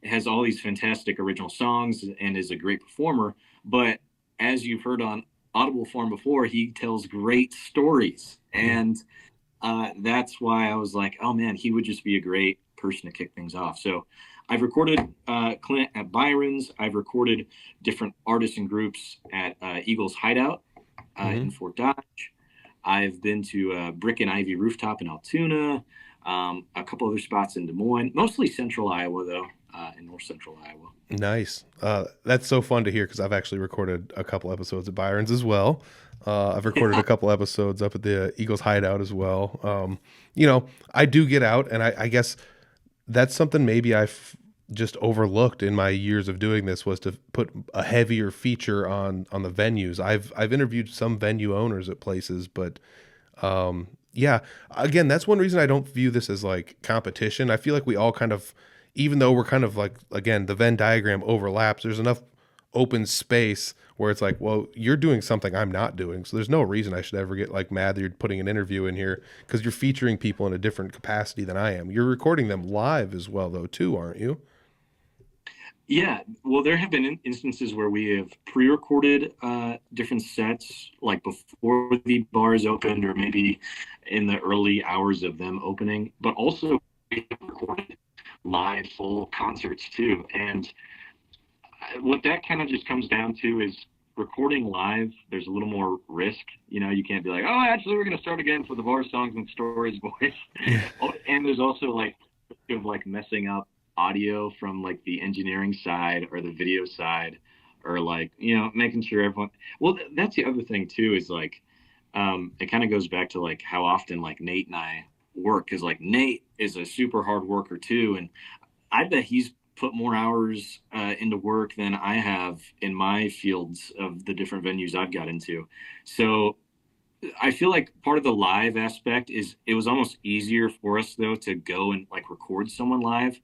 has all these fantastic original songs and is a great performer, but as you've heard on Audible Farm before, he tells great stories. And that's why I was like, oh man, he would just be a great person to kick things off. So I've recorded Clint at Byron's. I've recorded different artists and groups at Eagles Hideout in Fort Dodge. I've been to Brick and Ivy Rooftop in Altoona, a couple other spots in Des Moines, mostly central Iowa, though, in north central Iowa. Nice. That's so fun to hear because I've actually recorded a couple episodes at Byron's as well. I've recorded a couple episodes up at the Eagles Hideout as well. I do get out, and I guess that's something maybe I've just overlooked in my years of doing this, was to put a heavier feature on the venues. I've interviewed some venue owners at places, but again, that's one reason I don't view this as like competition. I feel like we all kind of, even though we're kind of like, again, the Venn diagram overlaps, there's enough open space where it's like, well, you're doing something I'm not doing, so there's no reason I should ever get like mad that you're putting an interview in here, because you're featuring people in a different capacity than I am. You're recording them live as well, though, too, aren't you? Yeah, well, there have been instances where we have pre-recorded different sets, like before the bars opened, or maybe in the early hours of them opening. But also, we have recorded live full concerts too. And what that kind of just comes down to is recording live. There's a little more risk. You can't be like, oh, actually, we're going to start again for the bar songs and stories, boys. And there's also like messing up audio from like the engineering side or the video side, or like making sure everyone, well, that's the other thing too, is like it kind of goes back to like how often like Nate and I work, because like Nate is a super hard worker too, and I bet he's put more hours into work than I have in my fields of the different venues I've got into. So I feel like part of the live aspect is, it was almost easier for us though to go and like record someone live,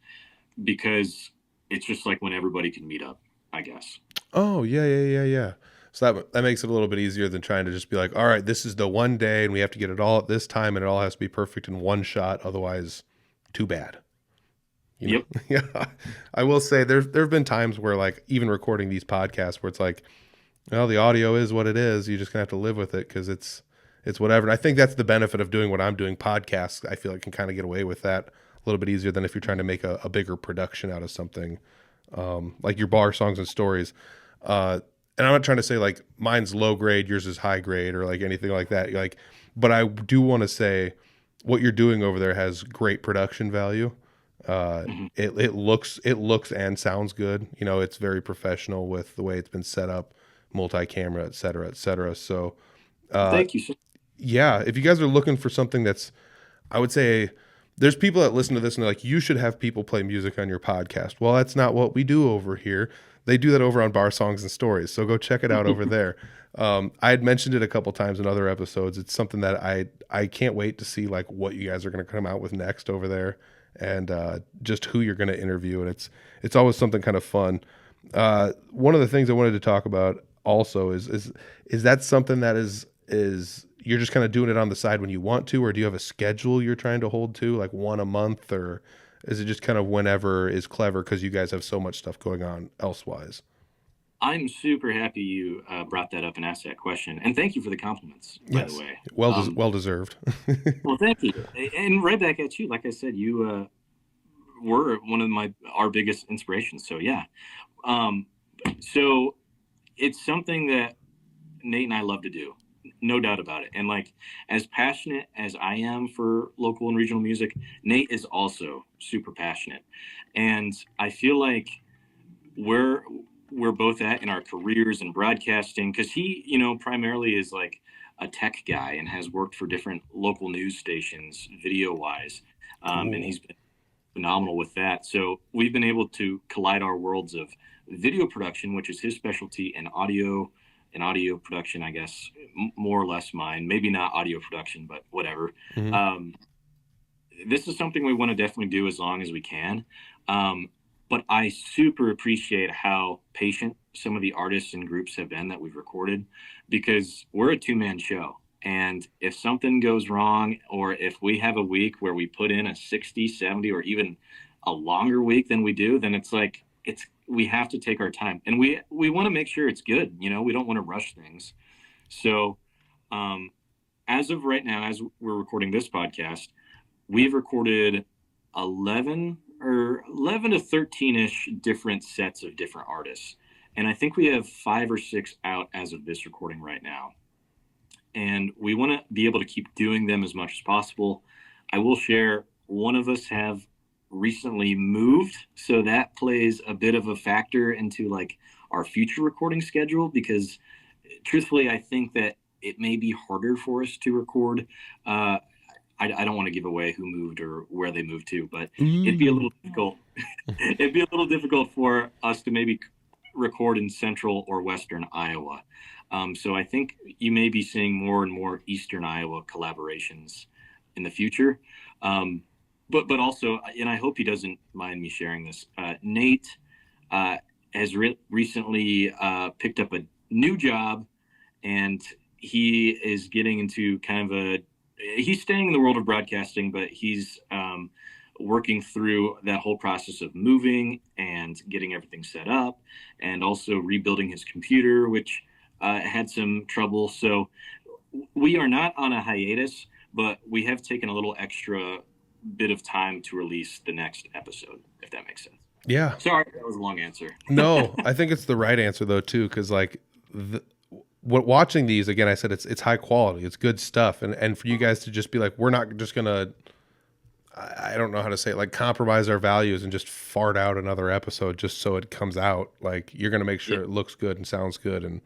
because it's just like when everybody can meet up, I guess. Oh, yeah. So that makes it a little bit easier than trying to just be like, all right, this is the one day and we have to get it all at this time and it all has to be perfect in one shot. Otherwise, too bad. Yep. Yeah. I will say there have been times where like even recording these podcasts where it's like, well, the audio is what it is. You just gonna have to live with it because it's whatever. And I think that's the benefit of doing what I'm doing. Podcasts, I feel like, can kind of get away with that a little bit easier than if you're trying to make a bigger production out of something, like your bar songs and stories. And I'm not trying to say like mine's low grade, yours is high grade, or like anything like that. Like, but I do want to say what you're doing over there has great production value. It looks and sounds good. It's very professional with the way it's been set up, multi-camera, et cetera, et cetera. So, thank you, sir. Yeah, if you guys are looking for something that's, I would say, there's people that listen to this and they're like, you should have people play music on your podcast. Well, that's not what we do over here. They do that over on Bar Songs and Stories. So go check it out over there. I had mentioned it a couple times in other episodes. It's something that I can't wait to see, like, what you guys are going to come out with next over there, and just who you're going to interview. And it's always something kind of fun. One of the things I wanted to talk about also is that something that is you're just kind of doing it on the side when you want to, or do you have a schedule you're trying to hold to, like one a month, or is it just kind of whenever is clever because you guys have so much stuff going on elsewise? I'm super happy you brought that up and asked that question. And thank you for the compliments, by the way. Well deserved. Well, thank you. And right back at you. Like I said, you were one of our biggest inspirations. So, yeah. So it's something that Nate and I love to do. No doubt about it. And like, as passionate as I am for local and regional music, Nate is also super passionate. And I feel like we're both at in our careers in broadcasting, because he, primarily is like a tech guy and has worked for different local news stations video wise. And he's been phenomenal with that. So we've been able to collide our worlds of video production, which is his specialty, and audio production, I guess, more or less mine. Maybe not audio production, but whatever. Mm-hmm. This is something we want to definitely do as long as we can. But I super appreciate how patient some of the artists and groups have been that we've recorded, because we're a two-man show. And if something goes wrong, or if we have a week where we put in a 60, 70, or even a longer week than we do, then it's like, we have to take our time, and we want to make sure it's good. We don't want to rush things. So as of right now, as we're recording this podcast, we've recorded 11 to 13-ish different sets of different artists. And I think we have 5 or 6 out as of this recording right now. And we want to be able to keep doing them as much as possible. I will share, one of us have recently moved, so that plays a bit of a factor into like our future recording schedule, because truthfully I think that it may be harder for us to record. I don't want to give away who moved or where they moved to, but it'd be a little difficult. It'd be a little difficult for us to maybe record in central or western Iowa. So I think you may be seeing more and more eastern Iowa collaborations in the future. But also, and I hope he doesn't mind me sharing this, Nate has recently picked up a new job, and he is getting into kind of he's staying in the world of broadcasting, but he's working through that whole process of moving and getting everything set up, and also rebuilding his computer, which had some trouble. So we are not on a hiatus, but we have taken a little extra bit of time to release the next episode, if that makes sense. Yeah. Sorry, that was a long answer. No, I think it's the right answer though too, because like watching these again, I said it's high quality, it's good stuff, and for you guys to just be like, we're not just gonna, I don't know how to say it, like compromise our values and just fart out another episode just so it comes out. Like, you're gonna make sure it looks good and sounds good, and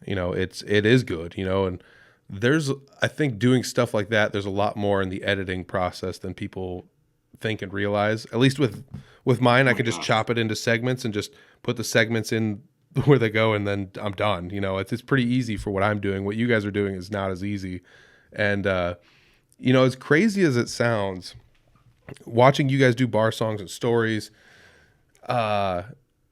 it is good, and there's, I think, doing stuff like that, there's a lot more in the editing process than people think and realize. At least with mine, I can just chop it into segments and just put the segments in where they go, and then I'm done. It's pretty easy for what I'm doing. What you guys are doing is not as easy. And, as crazy as it sounds, watching you guys do Bar Songs and Stories,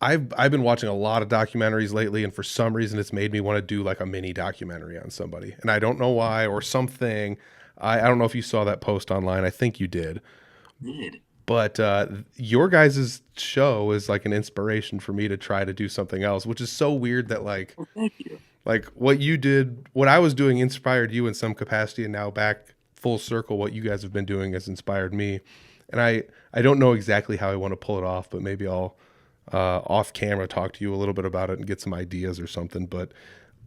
I've been watching a lot of documentaries lately, and for some reason it's made me want to do like a mini documentary on somebody. And I don't know why, or something. I don't know if you saw that post online. I think you did. But your guys' show is like an inspiration for me to try to do something else, which is so weird that like, thank you. Like what you did, what I was doing inspired you in some capacity, and now back full circle, what you guys have been doing has inspired me. And I don't know exactly how I want to pull it off, but maybe I'll off camera talk to you a little bit about it and get some ideas or something. But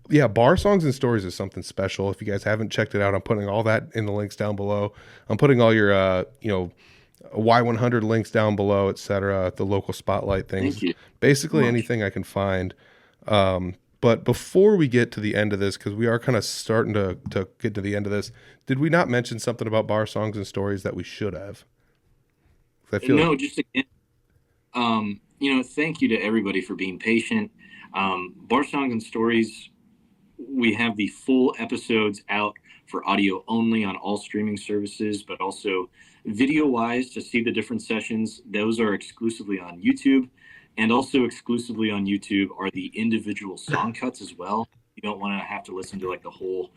yeah, Bar Songs and Stories is something special. If you guys haven't checked it out, I'm putting all that in the links down below. I'm putting all your Y100 links down below, etc., the local spotlight things, basically anything I can find. But before we get to the end of this, because we are kind of starting to get to the end of this, did we not mention something about Bar Songs and Stories that we should have? I feel No, just again, thank you to everybody for being patient. Bar Songs and Stories, we have the full episodes out for audio only on all streaming services, but also video-wise to see the different sessions. Those are exclusively on YouTube, and also exclusively on YouTube are the individual song cuts as well. You don't want to have to listen to like the whole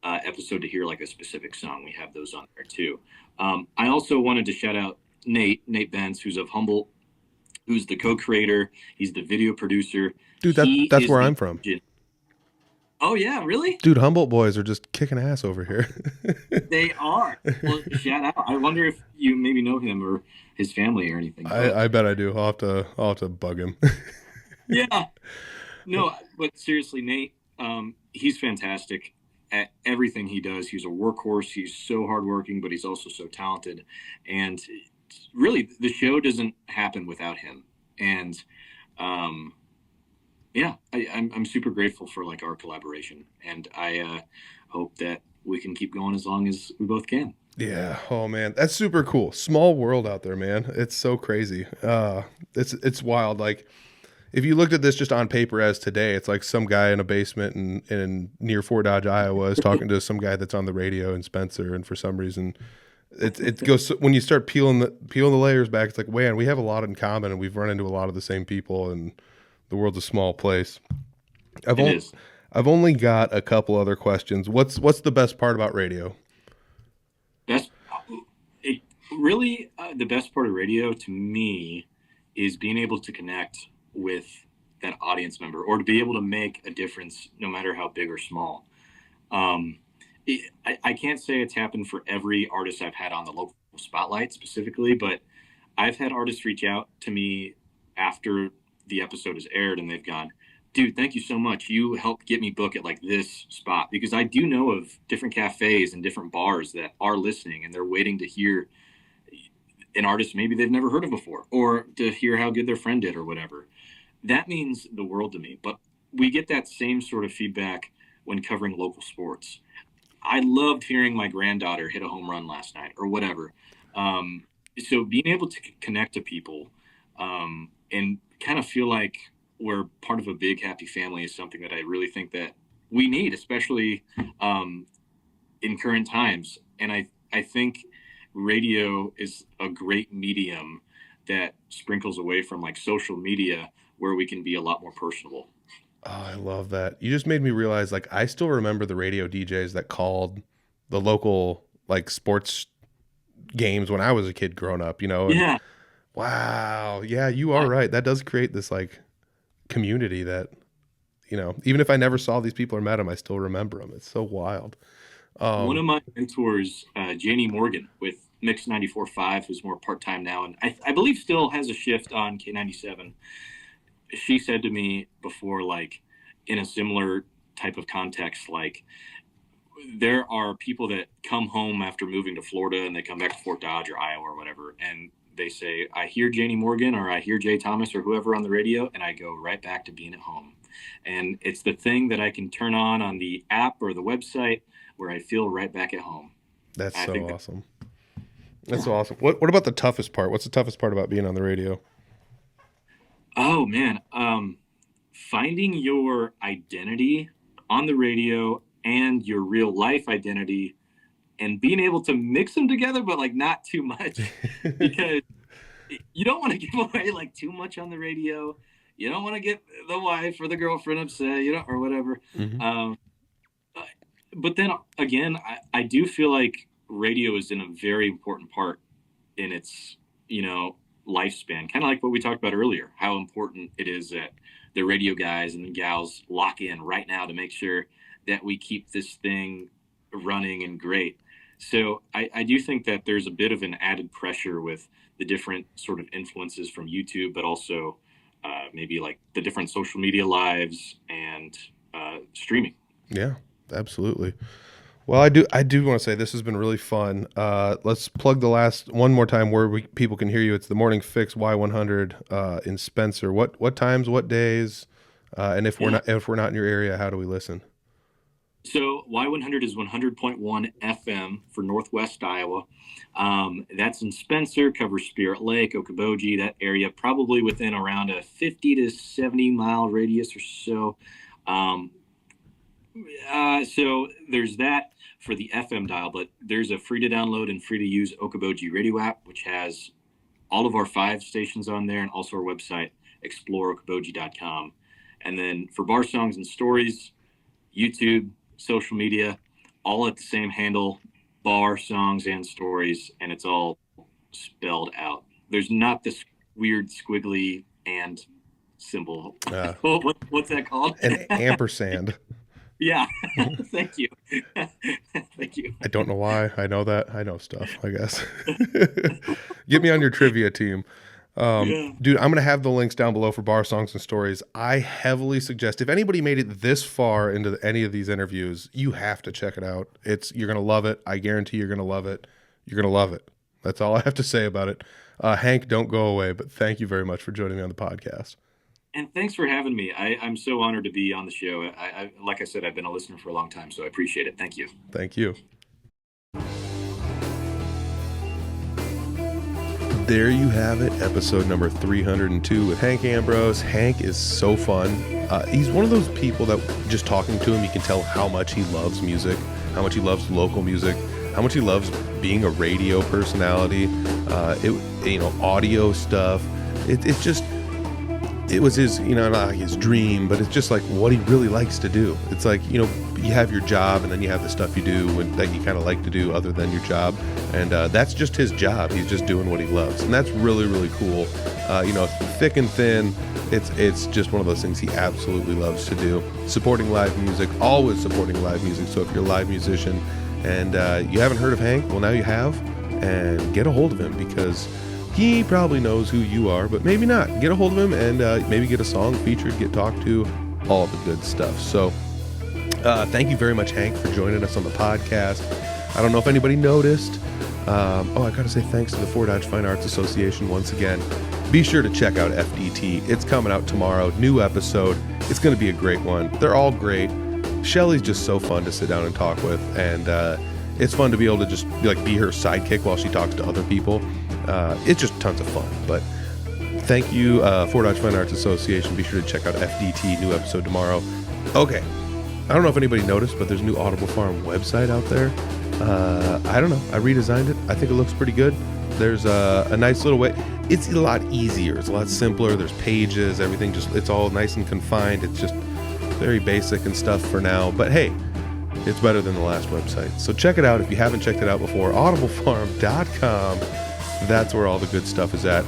episode to hear like a specific song. We have those on there too. I also wanted to shout out Nate Benz, who's of Humboldt, who's the co-creator. He's the video producer. Dude, that's where I'm from. Oh yeah, really? Dude, Humboldt boys are just kicking ass over here. They are. Well, shout out. I wonder if you maybe know him or his family or anything. I bet I do. I'll have to bug him. Yeah. No, but seriously, Nate, he's fantastic at everything he does. He's a workhorse. He's so hardworking, but he's also so talented. And really, the show doesn't happen without him. And yeah, I'm super grateful for like our collaboration, and I hope that we can keep going as long as we both can. Yeah. Oh man, that's super cool. Small world out there, man. It's so crazy. It's wild. Like if you looked at this just on paper as today, it's like some guy in a basement in near Fort Dodge, Iowa, is talking to some guy that's on the radio in Spencer, and for some reason, it goes when you start peeling the layers back. It's like, man, we have a lot in common, and we've run into a lot of the same people, and the world's a small place. I've only got a couple other questions. What's the best part about radio? The best part of radio to me is being able to connect with that audience member, or to be able to make a difference no matter how big or small. I can't say it's happened for every artist I've had on the local spotlight specifically, but I've had artists reach out to me after the episode is aired and they've gone, dude, thank you so much. You helped get me booked at like this spot, because I do know of different cafes and different bars that are listening and they're waiting to hear an artist maybe they've never heard of before, or to hear how good their friend did or whatever. That means the world to me. But we get that same sort of feedback when covering local sports. I loved hearing my granddaughter hit a home run last night or whatever. So being able to connect to people and kind of feel like we're part of a big happy family is something that I really think that we need, especially in current times. And I think radio is a great medium that sprinkles away from like social media, where we can be a lot more personable. Oh, I love that. You just made me realize, like, I still remember the radio DJs that called the local like sports games when I was a kid growing up, you know? Yeah. Wow. Yeah, you are right. That does create this like community that, you know, even if I never saw these people or met them, I still remember them. It's so wild. One of my mentors, Janie Morgan with Mix 94.5, who's more part-time now, and I believe still has a shift on K97. She said to me before, like in a similar type of context, like there are people that come home after moving to Florida and they come back to Fort Dodge or Iowa or whatever, and they say, I hear Janie Morgan or I hear Jay Thomas or whoever on the radio, and I go right back to being at home. And it's the thing that I can turn on the app or the website where I feel right back at home. That's so awesome. That's so awesome. What about the toughest part? What's the toughest part about being on the radio? Oh man, finding your identity on the radio and your real life identity, and being able to mix them together, but like not too much, because you don't want to give away like too much on the radio. You don't want to get the wife or the girlfriend upset, you know, or whatever. Mm-hmm. But then again, I do feel like radio is in a very important part in its, you know, lifespan. Kind of like what we talked about earlier, how important it is that the radio guys and the gals lock in right now to make sure that we keep this thing running and great. So I do think that there's a bit of an added pressure with the different sort of influences from YouTube, but also maybe like the different social media lives and streaming. Yeah, absolutely. Well, I do want to say this has been really fun. Let's plug the last one more time where people can hear you. It's the Morning Fix Y100 in Spencer. What times, what days, and if we're not in your area, how do we listen? So Y100 is 100.1 FM for Northwest Iowa. That's in Spencer, covers Spirit Lake, Okoboji, that area, probably within around a 50 to 70 mile radius or so. So there's that for the FM dial, but there's a free to download and free to use Okoboji radio app, which has all of our 5 stations on there, and also our website, exploreokoboji.com. And then for bar songs and stories, YouTube, social media, all at the same handle, bar songs and stories, and it's all spelled out. There's not this weird squiggly and symbol. What's that called? An ampersand. Yeah. Thank you. Thank you. I don't know why I know that. I know stuff, I guess. Get me on your trivia team. Dude, I'm going to have the links down below for bar songs and stories. I heavily suggest, if anybody made it this far into any of these interviews, you have to check it out. You're going to love it. I guarantee you're going to love it. You're going to love it. That's all I have to say about it. Hank, don't go away, but thank you very much for joining me on the podcast. And thanks for having me. I'm so honored to be on the show. Like I said, I've been a listener for a long time, so I appreciate it. Thank you. Thank you. There you have it, episode number 302 with Hank Ambrose. Hank is so fun. He's one of those people that just talking to him, you can tell how much he loves music, how much he loves local music, how much he loves being a radio personality, audio stuff. It was his, not his dream, but it's just like what he really likes to do. It's like, you have your job and then you have the stuff you do that you kind of like to do other than your job. And that's just his job. He's just doing what he loves. And that's really, really cool. Thick and thin, it's just one of those things he absolutely loves to do. Supporting live music, always supporting live music. So if you're a live musician and you haven't heard of Hank, well, now you have. And get a hold of him because he probably knows who you are, but maybe not. Get a hold of him and maybe get a song featured, get talked to, all the good stuff. So thank you very much, Hank, for joining us on the podcast. I don't know if anybody noticed. I got to say thanks to the Fort Dodge Fine Arts Association once again. Be sure to check out FDT. It's coming out tomorrow. New episode. It's going to be a great one. They're all great. Shelly's just so fun to sit down and talk with, and it's fun to be able to just be her sidekick while she talks to other people. It's just tons of fun. But thank you, Fort Dodge Fine Arts Association. Be sure to check out FDT. New episode tomorrow. Okay. I don't know if anybody noticed, but there's a new Audible Farm website out there. I don't know. I redesigned it. I think it looks pretty good. There's a nice little way. It's a lot easier. It's a lot simpler. There's pages, everything. It's all nice and confined. It's just very basic and stuff for now. But hey, it's better than the last website. So check it out if you haven't checked it out before. audiblefarm.com. That's where all the good stuff is at.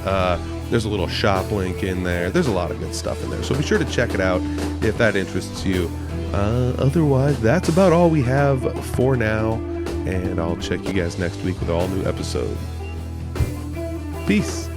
There's a little shop link in there. There's a lot of good stuff in there. So be sure to check it out if that interests you. Otherwise, that's about all we have for now. And I'll check you guys next week with an all new episode. Peace.